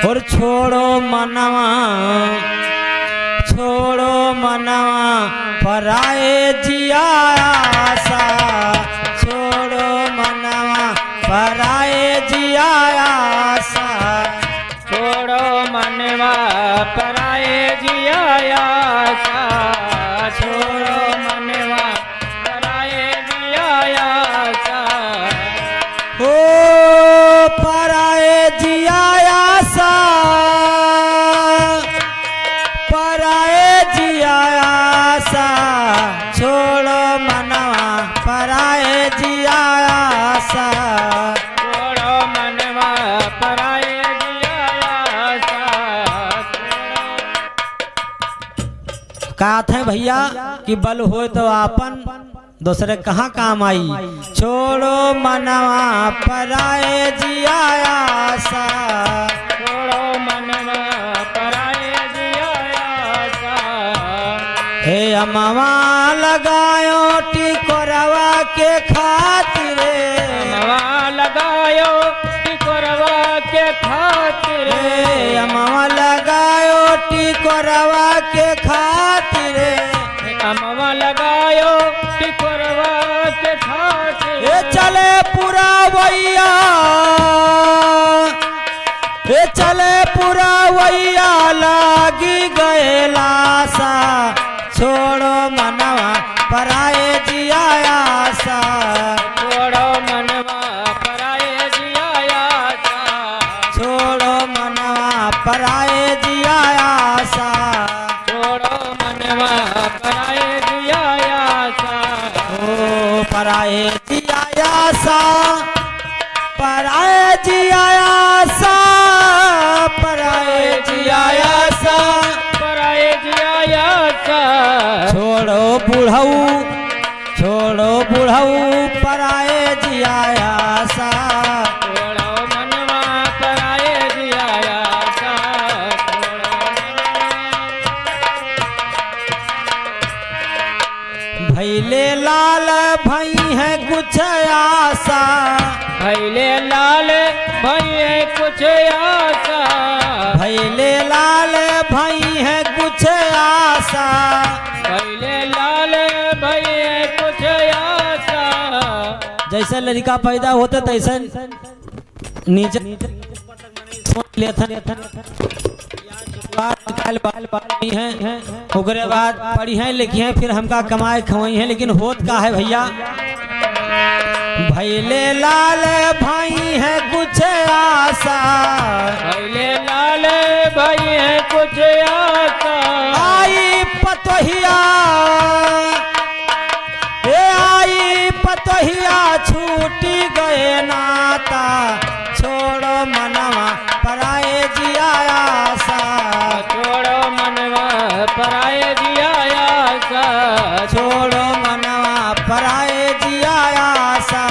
और छोड़ो मनवा पराए जिया आशा, छोड़ो मनवा पराए जिया आशा, छोड़ो मनवा पराए जिया आशा, छोड़ो मनवा पराए जिया आशा। ओ पराए जिया आशा, पराए जिया आशा, छोड़ो मनवा पराए जिया आशा, छोड़ो मनवा पराए जिया आशा। कहते हैं भैया कि बल हो तो आपन दूसरे कहाँ काम आई। छोड़ो मनवा पराए जिया आशा, छोड़ो मनवा पराए जिया आशा। हे अमवा लगायो टिकोरवा के खातिर, अमवा लगायो टिकोरवा के खातिर, हे अमवा लगायो टिकोरवा के खातिर, अमवा लगायो टिकोरवा के खातिर। ये चले पूरा वैया, ये चले पूरा वैया लागी गए लाशा, छोड़ो मनवा पराए जिया आशा, छोड़ो मनवा पराए जिया आशा, छोड़ो मनवा पराए जिया आशा, छोड़ो मनवा पराए जिया आशा। ओ पराए जिया आशा, पराए जिया आशा, पराए जिया आशा, पराए जिया आशा। छोड़ो बुढ़ऊ, छोड़ो बुढ़ऊ पराए जिया आशा, छोड़ो मनवा पराए जिया आशा, छोड़ो भैले लाल भई है कुछ आशा, भैले लाल भैया कुछ आशा, भैले लाल भई है कुछ आशा, भैले लाल भैया कुछ आशा। जैसे लड़का पैदा होते तैसे नीचे लेथन है, ओकरे बाद पढ़ी है लिखी है, फिर हमका कमाए खवाई है, लेकिन होत का है भैया। भैले लाल भाई है कुछ आशा, भैले लाल भैया कुछ आशा। आई पतोहिया, ए आई पतोहिया छूटी गए नाता, छोड़ो मनवा पराए जिया आशा, छोड़ो मनवा पराए जिया आशा, छोड़ो मनवा पराए जिया आशा,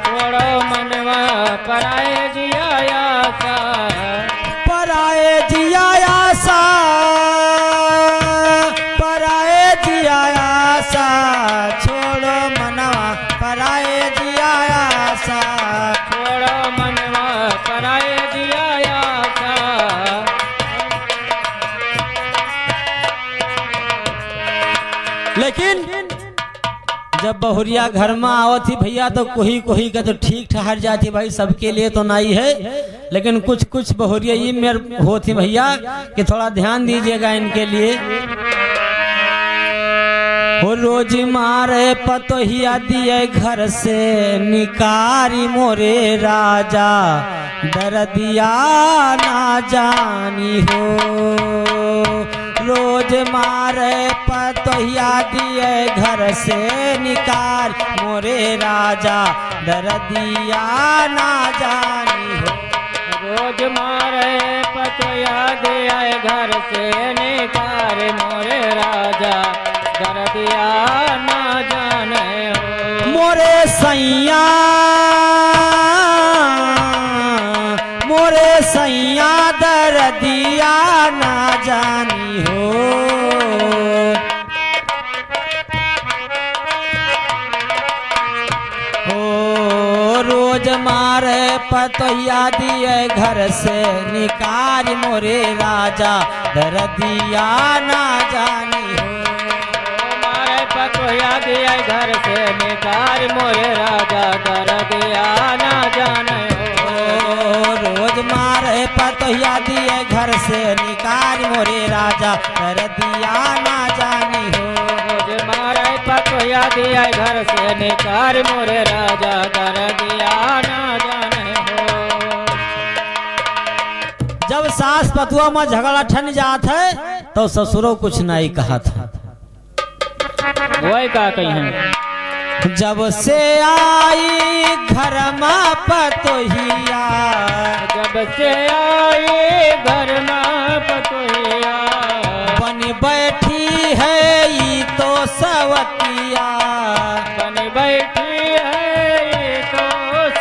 छोड़ो मनवा पराए जिया आशा। पराए जिया आशा, पराए जिया आशा, छोड़ो मनवा पराए जिया आशा, छोड़ो मनवा पराए जिया आशा। लेकिन जब बहुरिया घर में आवत थी भैया तो कोई कोई का तो ठीक ठहर जाती भाई, सबके लिए तो नहीं है, लेकिन कुछ कुछ बहुरिया ये मेरे होती भैया कि थोड़ा ध्यान दीजिएगा इनके लिए। वो रोज मारे पतोहिया दिए घर से निकारी मोरे राजा, दर्दिया ना जानी हो, रोज मारे पतोहिया दिए घर से निकाल मोरे राजा, दर्दिया ना जानी हो, रोज मारे पतोया दिया घर से निकार मोरे राजा, दर्दिया ना जाने हो। मोरे सैया, मोरे सैया दर्दिया ना जानी हो, रोज मारे पतोहिया दिए घर से निकाल मोरे राजा दर्दिया ना जानी हो। मारे पतोहिया दिया घर से निकाल मोरे राजा दर्दिया ना जाने हो। रोज मारे पतोहिया दिए घर से निकाल मोरे राजा दर्दिया ना जानी हो। रोज मारे पतोहिया दिया घर से निकाल मोरे राजा दर्दिया ना जाने हो। जब सास पतुआ में झगड़ा ठन जात है तो ससुरों कुछ नहीं कहा था। वही का कही है जब से आई घर में पतोहिया, जब से आई घर में पतोहिया, बन बैठी है ई तो सवतिया, बन बैठी है ये तो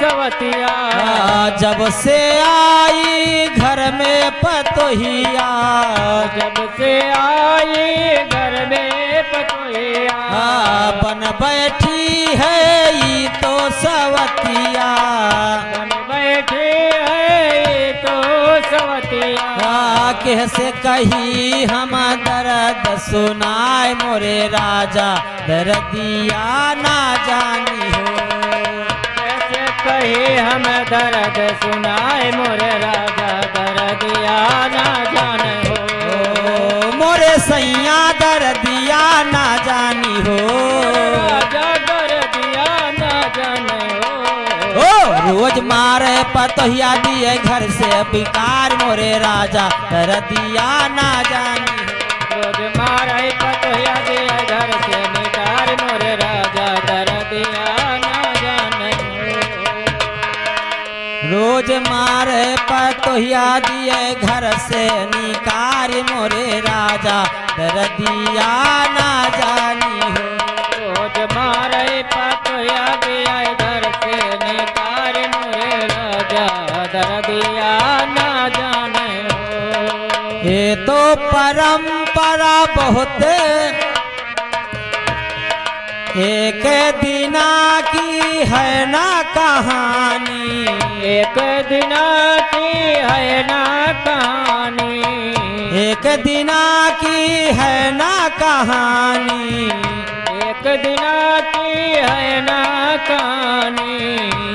सवतिया। जब से आई घर में पतोहिया, जब से आई घर में पतोहिया, बन बैठी है ई तो सवतिया, बन बैठी है ये तो सवतिया। कैसे कही हम दर्द सुनाए मोरे राजा दर्दिया ना जानी हो। कैसे कही हम दर्द सुनाए मोरे राजा दर्दिया ना जाने हो। मोरे सैया दर्दिया ना जानी हो। राजा दर्दिया ना जाने हो। रोज मारे पतोहिया दिए घर से बिकार मोरे राजा दर्दिया ना जानी हो। रोज मारे पतोहिया दिया घर से निकाल मोरे राजा दर्दिया ना जाने हो। रोज मारे पतोहिया दिए घर से निकाल मोरे राजा दर्दिया ना जानी हो। रोज मारे पतोहिया दिया घर से निकाल मोरे राजा दर्दिया ना जाने हो। ये तो परंपरा बहुत एक दिना की है ना कहानी, एक दिना की है ना कहानी, एक दिना की है ना कहानी, एक दिना की है ना कहानी।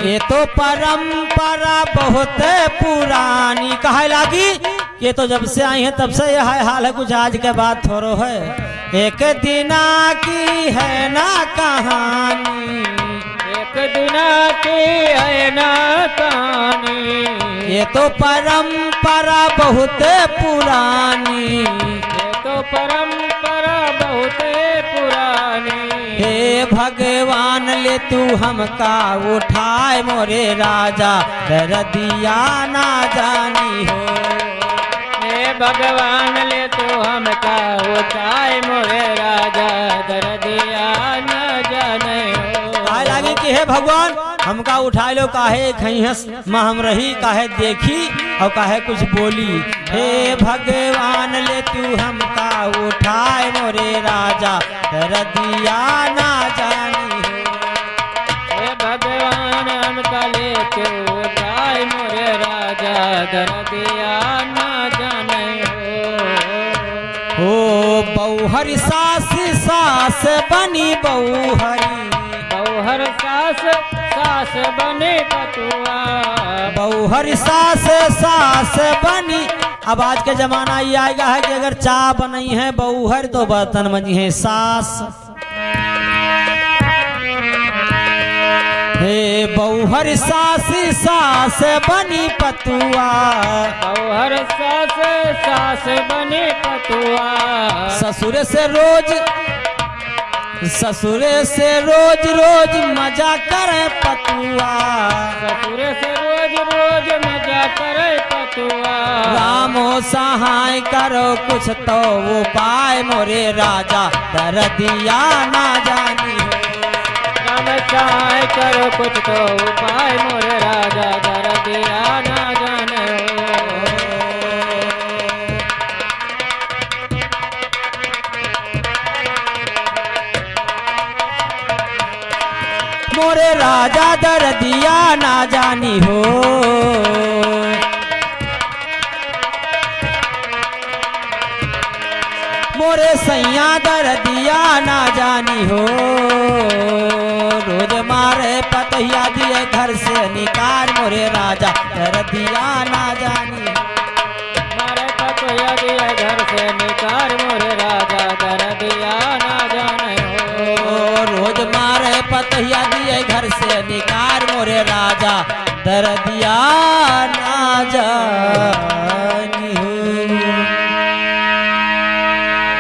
ये तो परंपरा बहुत पुरानी। कहे लागी ये तो जब से आई है तब से यह हाल है, कुछ आज के बाद थोड़ो है। एक दिना की है ना कहानी, एक दिना की है ना कहानी। ये तो परंपरा बहुत पुरानी, ये तो परंपरा बहुत पुरानी। हे भगवान ले तू हमका उठाए मोरे राजा दर्दिया ना जानी हो। हे भगवान ले तू हमका उठाए मोरे राजा दर्दिया न जाने हो। आए लागे कि हे भगवान हमका उठा लो, काहे खैहस माँ हम रही, काहे देखी और काहे कुछ बोली। हे भगवान ले तू हमका उठाए मोरे राजा दर्दिया ना जानी हो। हे भगवान हमका ले तू उठाए मोरे राजा दर्दिया न जाने हो। ओ बौहरी सास सास बनी बौहरी, बौहर सास सास बने पतुआ, बौहरी सास सास बनी। अब आज के जमाना ये आएगा है कि अगर चाय बनाई है बौहर तो बर्तन बनी है सास। हे बौहर सास सास बनी पतुआ, बौहर सास सास बने पतुआ। ससुर से रोज ससुर से रोज रोज मजा करे पतुआ, ससुर से रोज रोज मजा करे पतुआ। रामो सहाय करो कुछ तो उपाय मोरे राजा दर्दिया ना जानी हो। राम सहाय करो कुछ तो उपाय मोरे राजा दर्दिया ना जाने हो। मोरे राजा राजा दर्दिया ना जानी हो। मोरे सैया दर्दिया ना जानी हो। रोज मारे पतहिया दिए घर से निकाल मोरे राजा दर्दिया ना जानी हो। मारे पतोया दिया घर से निकाल मोरे राजा दर्दिया ना जाने हो। रोज मारे पतहिया दिए घर से निकाल मोरे राजा दर्दिया ना जानी।